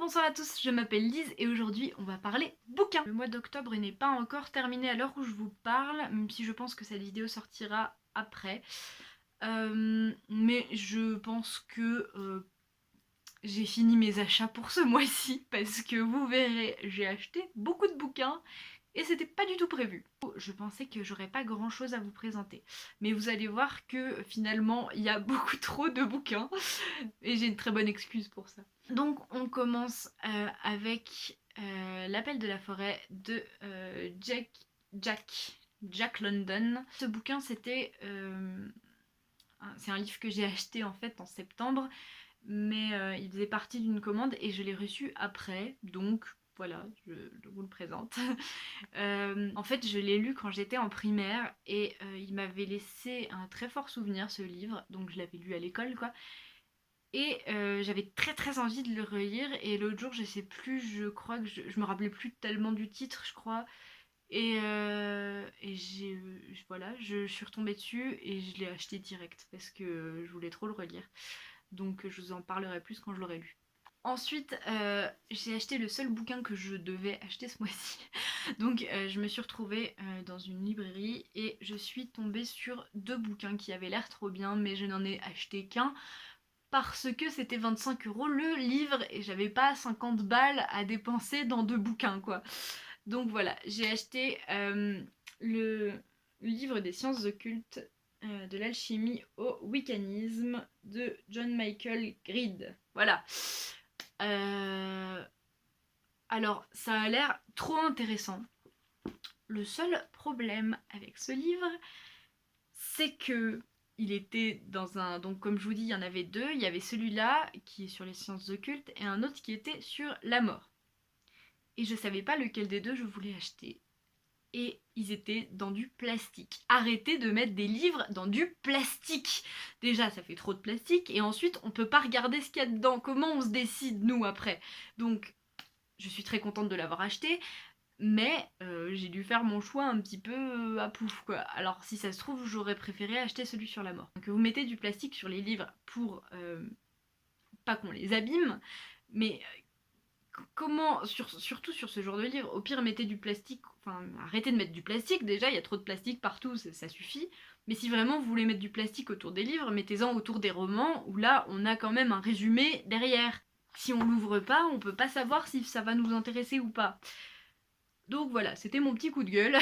Bonsoir à tous, je m'appelle Lise et aujourd'hui on va parler bouquins. Le mois d'octobre n'est pas encore terminé à l'heure où je vous parle, même si je pense que cette vidéo sortira après. Mais je pense que j'ai fini mes achats pour ce mois-ci parce que vous verrez, j'ai acheté beaucoup de bouquins et c'était pas du tout prévu. Je pensais que j'aurais pas grand chose à vous présenter, mais vous allez voir que finalement il y a beaucoup trop de bouquins et j'ai une très bonne excuse pour ça. Donc on commence avec L'appel de la forêt de Jack London. Ce bouquin c'est un livre que j'ai acheté en fait en septembre, mais il faisait partie d'une commande et je l'ai reçu après, donc voilà, je vous le présente. En fait, je l'ai lu quand j'étais en primaire et il m'avait laissé un très fort souvenir ce livre, donc je l'avais lu à l'école quoi. Et j'avais très envie de le relire et l'autre jour je sais plus, je crois que je me rappelais plus tellement du titre je crois. Et voilà, je suis retombée dessus et je l'ai acheté direct parce que je voulais trop le relire. Donc je vous en parlerai plus quand je l'aurai lu. Ensuite, j'ai acheté le seul bouquin que je devais acheter ce mois-ci. Donc je me suis retrouvée dans une librairie et je suis tombée sur deux bouquins qui avaient l'air trop bien, mais je n'en ai acheté qu'un parce que c'était 25 € le livre et j'avais pas 50 balles à dépenser dans deux bouquins quoi. Donc voilà, j'ai acheté le livre des sciences occultes de l'alchimie au wiccanisme de John Michael Greed. Voilà. Alors ça a l'air trop intéressant. Le seul problème avec ce livre, c'est que il était dans un... Donc comme je vous dis, il y en avait deux. Il y avait celui-là qui est sur les sciences occultes et un autre qui était sur la mort. Et je savais pas lequel des deux je voulais acheter. Et ils étaient dans du plastique. Arrêtez de mettre des livres dans du plastique. Déjà, ça fait trop de plastique. Et ensuite, on peut pas regarder ce qu'il y a dedans. Comment on se décide, nous, après? Donc, je suis très contente de l'avoir acheté. Mais j'ai dû faire mon choix un petit peu à pouf quoi. Alors si ça se trouve j'aurais préféré acheter celui sur la mort. Donc vous mettez du plastique sur les livres pour pas qu'on les abîme, mais comment, surtout sur ce genre de livre, au pire mettez du plastique, enfin arrêtez de mettre du plastique déjà, il y a trop de plastique partout, ça suffit. Mais si vraiment vous voulez mettre du plastique autour des livres, mettez-en autour des romans où là on a quand même un résumé derrière. Si on l'ouvre pas, on peut pas savoir si ça va nous intéresser ou pas. Donc voilà, c'était mon petit coup de gueule.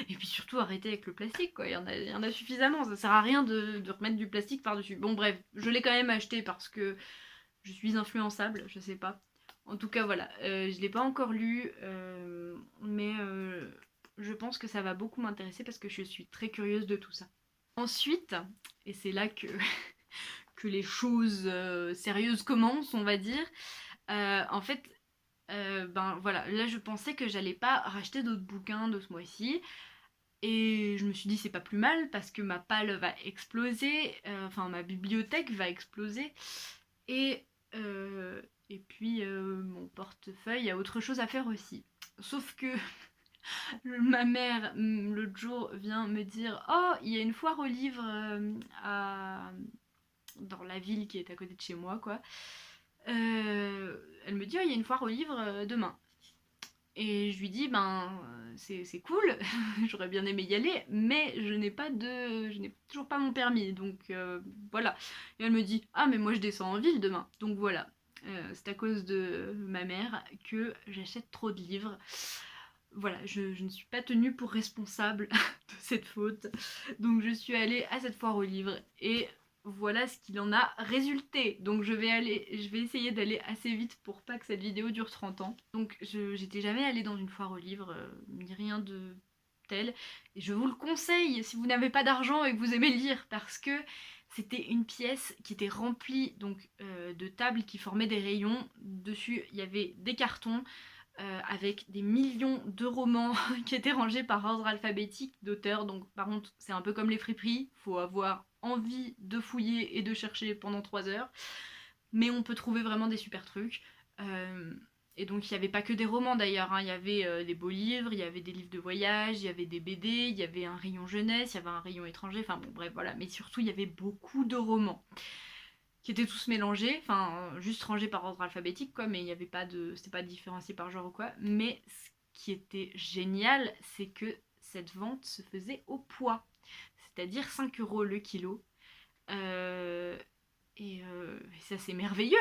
Et puis surtout arrêter avec le plastique quoi, il y en a suffisamment, ça sert à rien de remettre du plastique par-dessus. Bon bref, je l'ai quand même acheté parce que je suis influençable, je sais pas. En tout cas voilà, je l'ai pas encore lu, mais je pense que ça va beaucoup m'intéresser parce que je suis très curieuse de tout ça. Ensuite, et c'est là que, que les choses sérieuses commencent on va dire, en fait ben voilà, là je pensais que j'allais pas racheter d'autres bouquins de ce mois-ci. Et je me suis dit c'est pas plus mal parce que ma palle va exploser, enfin ma bibliothèque va exploser. Et, et puis mon portefeuille a autre chose à faire aussi. Sauf que ma mère l'autre jour vient me dire oh il y a une foire aux livres dans la ville qui est à côté de chez moi quoi. Elle me dit oh il y a une foire aux livres demain. Et je lui dis ben c'est cool, j'aurais bien aimé y aller, mais je n'ai toujours pas mon permis, donc voilà. Et elle me dit ah mais moi je descends en ville demain, donc voilà. C'est à cause de ma mère que j'achète trop de livres. Voilà, je ne suis pas tenue pour responsable de cette faute. Donc je suis allée à cette foire aux livres et voilà ce qu'il en a résulté. Donc je vais essayer d'aller assez vite pour pas que cette vidéo dure 30 ans. Donc j'étais jamais allée dans une foire aux livres, ni rien de tel. Et je vous le conseille si vous n'avez pas d'argent et que vous aimez lire parce que c'était une pièce qui était remplie donc, de tables qui formaient des rayons. Dessus il y avait des cartons. Avec des millions de romans qui étaient rangés par ordre alphabétique d'auteurs. Donc par contre c'est un peu comme les friperies, faut avoir envie de fouiller et de chercher pendant 3 heures. Mais on peut trouver vraiment des super trucs. Et donc il n'y avait pas que des romans d'ailleurs, hein. Il y avait des beaux livres, il y avait des livres de voyage, il y avait des BD, il y avait un rayon jeunesse, il y avait un rayon étranger, enfin bon bref voilà. Mais surtout il y avait beaucoup de romans. qui étaient tous mélangés, enfin juste rangés par ordre alphabétique quoi, mais il y avait pas de, c'était pas différencié par genre ou quoi. Mais ce qui était génial, c'est que cette vente se faisait au poids, c'est-à-dire 5 € le kilo. Euh, et ça c'est merveilleux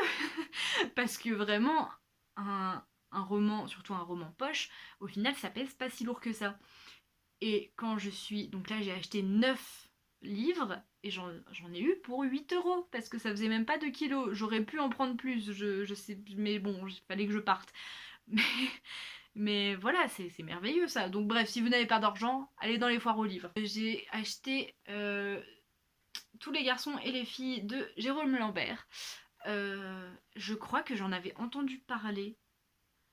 parce que vraiment un roman, surtout un roman poche, au final ça pèse pas si lourd que ça. Et quand je suis... Donc là j'ai acheté 9 livres et j'en ai eu pour 8 € parce que ça faisait même pas 2 kilos. J'aurais pu en prendre plus, je sais, mais bon, il fallait que je parte. Mais, mais voilà, c'est merveilleux ça. Donc bref, si vous n'avez pas d'argent, allez dans les foires aux livres. J'ai acheté Tous les garçons et les filles de Jérôme Lambert. Je crois que j'en avais entendu parler.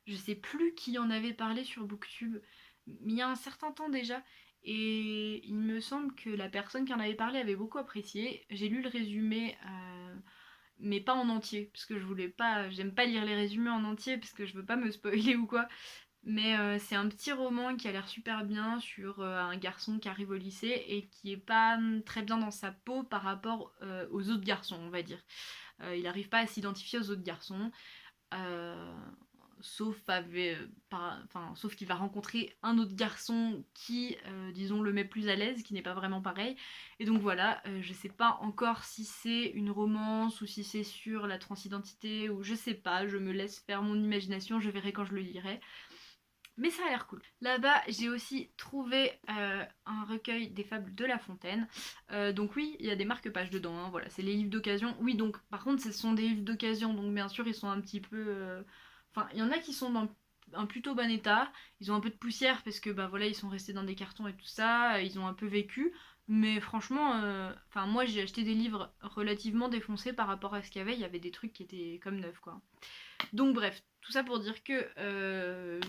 Je sais plus qui en avait parlé sur Booktube, mais il y a un certain temps déjà. Et il me semble que la personne qui en avait parlé avait beaucoup apprécié. J'ai lu le résumé, mais pas en entier, parce que je voulais pas, j'aime pas lire les résumés en entier, parce que je veux pas me spoiler ou quoi. Mais c'est un petit roman qui a l'air super bien sur un garçon qui arrive au lycée et qui est pas très bien dans sa peau par rapport aux autres garçons, on va dire. Il n'arrive pas à s'identifier aux autres garçons. Euh, sauf qu'il va rencontrer un autre garçon qui, disons, le met plus à l'aise, qui n'est pas vraiment pareil. Et donc voilà, je sais pas encore si c'est une romance ou si c'est sur la transidentité ou je sais pas, je me laisse faire mon imagination, je verrai quand je le lirai. Mais ça a l'air cool. Là-bas, j'ai aussi trouvé un recueil des fables de La Fontaine. Donc oui, il y a des marque-pages dedans, hein, voilà, c'est les livres d'occasion. Oui, donc par contre, ce sont des livres d'occasion, donc bien sûr, ils sont un petit peu... Enfin, il y en a qui sont dans un plutôt bon état. Ils ont un peu de poussière parce que, bah voilà, ils sont restés dans des cartons et tout ça. Ils ont un peu vécu. Mais franchement, enfin, moi, j'ai acheté des livres relativement défoncés par rapport à ce qu'il y avait. Il y avait des trucs qui étaient comme neufs, quoi. Donc bref, tout ça pour dire que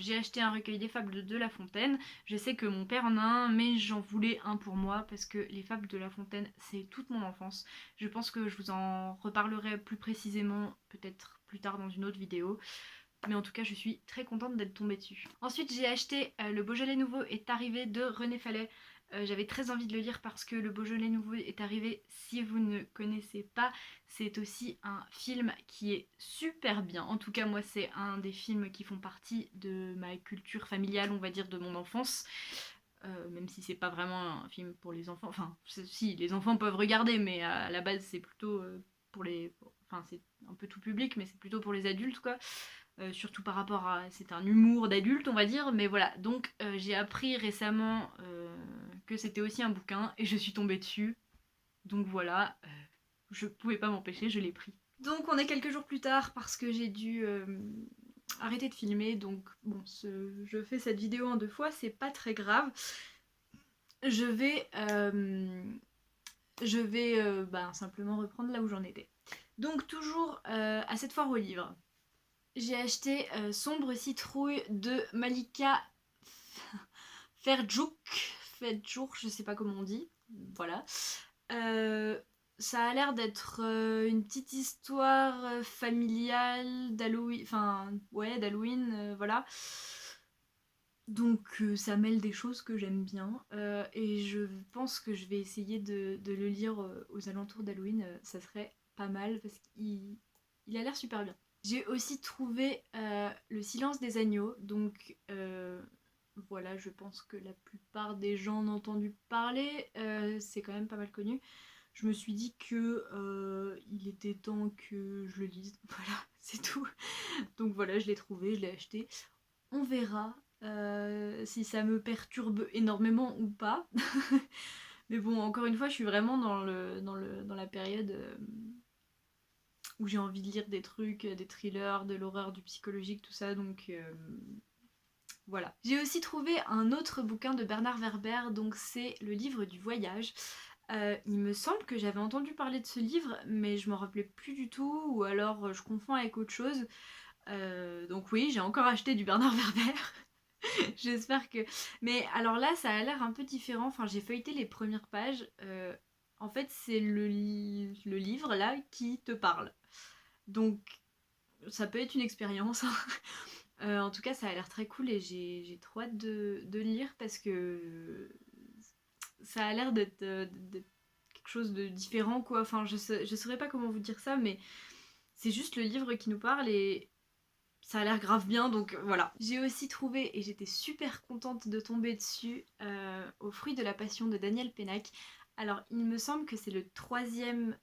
j'ai acheté un recueil des fables de La Fontaine. Je sais que mon père en a un, mais j'en voulais un pour moi parce que les fables de La Fontaine, c'est toute mon enfance. Je pense que je vous en reparlerai plus précisément peut-être plus tard dans une autre vidéo. Mais en tout cas, je suis très contente d'être tombée dessus. Ensuite, j'ai acheté Le Beaujolais Nouveau est arrivé de René Fallet. J'avais très envie de le lire parce que Le Beaujolais Nouveau est arrivé. Si vous ne connaissez pas, c'est aussi un film qui est super bien. En tout cas, moi, c'est un des films qui font partie de ma culture familiale, on va dire, de mon enfance. Même si c'est pas vraiment un film pour les enfants. Enfin, si, les enfants peuvent regarder, mais à la base, c'est plutôt pour les... Enfin, c'est un peu tout public, mais c'est plutôt pour les adultes, quoi. Surtout par rapport à... C'est un humour d'adulte, on va dire. Mais voilà, donc j'ai appris récemment que c'était aussi un bouquin, et je suis tombée dessus. Donc voilà, je pouvais pas m'empêcher, je l'ai pris. Donc on est quelques jours plus tard parce que j'ai dû arrêter de filmer. Donc bon, je fais cette vidéo en 2 fois, c'est pas très grave. Je vais, simplement reprendre là où j'en étais. Donc toujours à cette foire aux livres. J'ai acheté Sombre Citrouille de Malika Ferjouk, je sais pas comment on dit, voilà. Ça a l'air d'être une petite histoire familiale d'Halloween, enfin ouais d'Halloween, voilà. Donc ça mêle des choses que j'aime bien et je pense que je vais essayer de le lire aux alentours d'Halloween, ça serait pas mal parce qu'il a l'air super bien. J'ai aussi trouvé Le Silence des agneaux, donc voilà, je pense que la plupart des gens en ont entendu parler, c'est quand même pas mal connu. Je me suis dit que il était temps que je le lise, voilà, c'est tout. Donc voilà, je l'ai trouvé, je l'ai acheté. On verra si ça me perturbe énormément ou pas. Mais bon, encore une fois, je suis vraiment dans la période où j'ai envie de lire des trucs, des thrillers, de l'horreur, du psychologique, tout ça, donc voilà. J'ai aussi trouvé un autre bouquin de Bernard Werber, donc c'est le livre du voyage. Il me semble que j'avais entendu parler de ce livre, mais je m'en rappelais plus du tout, ou alors je confonds avec autre chose. Donc oui, j'ai encore acheté du Bernard Werber. J'espère que... Mais alors là, ça a l'air un peu différent. Enfin, j'ai feuilleté les premières pages. En fait, c'est le livre là qui te parle. Donc, ça peut être une expérience. En tout cas, ça a l'air très cool et j'ai trop hâte de lire parce que ça a l'air d'être quelque chose de différent quoi, enfin je saurais pas comment vous dire ça, mais c'est juste le livre qui nous parle et ça a l'air grave bien, donc voilà. J'ai aussi trouvé, et j'étais super contente de tomber dessus, Au fruit de la passion de Daniel Pénac. Alors il me semble que c'est le 3e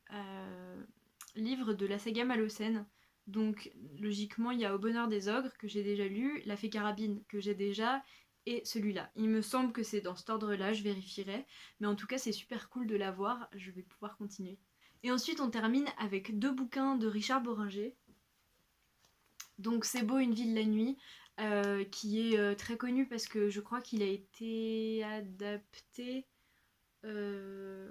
livre de la saga Malocène. Donc logiquement il y a Au bonheur des ogres que j'ai déjà lu, La fée carabine que j'ai déjà, et celui-là. Il me semble que c'est dans cet ordre-là, je vérifierai. Mais en tout cas c'est super cool de l'avoir, je vais pouvoir continuer. Et ensuite on termine avec 2 bouquins de Richard Bohringer. Donc C'est beau une ville la nuit, qui est très connu parce que je crois qu'il a été adapté... je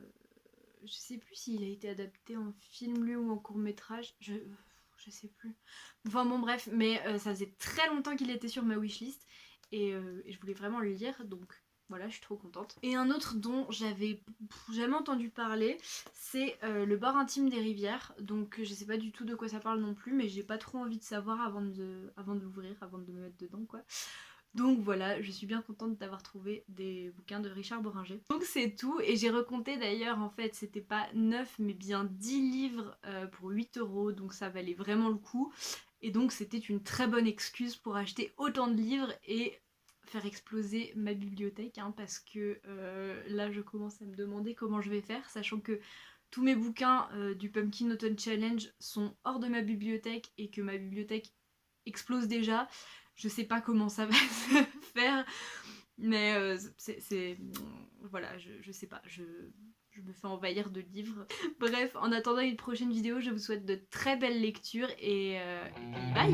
sais plus s'il a été adapté en film lui ou en court métrage, je sais plus. Enfin bon bref, mais ça faisait très longtemps qu'il était sur ma wishlist et je voulais vraiment le lire, donc voilà, je suis trop contente. Et un autre dont j'avais jamais entendu parler, c'est Le bord intime des rivières. Donc je sais pas du tout de quoi ça parle non plus, mais j'ai pas trop envie de savoir avant de l'ouvrir, avant de me mettre dedans quoi. Donc voilà, je suis bien contente d'avoir trouvé des bouquins de Richard Bohringer. Donc c'est tout, et j'ai recompté d'ailleurs, en fait c'était pas 9 mais bien 10 livres pour 8 €, donc ça valait vraiment le coup. Et donc c'était une très bonne excuse pour acheter autant de livres et faire exploser ma bibliothèque, hein, parce que là je commence à me demander comment je vais faire, sachant que tous mes bouquins du Pumpkin Autumn Challenge sont hors de ma bibliothèque et que ma bibliothèque explose déjà. Je sais pas comment ça va se faire, mais voilà, je sais pas, je me fais envahir de livres. Bref, en attendant une prochaine vidéo, je vous souhaite de très belles lectures et bye.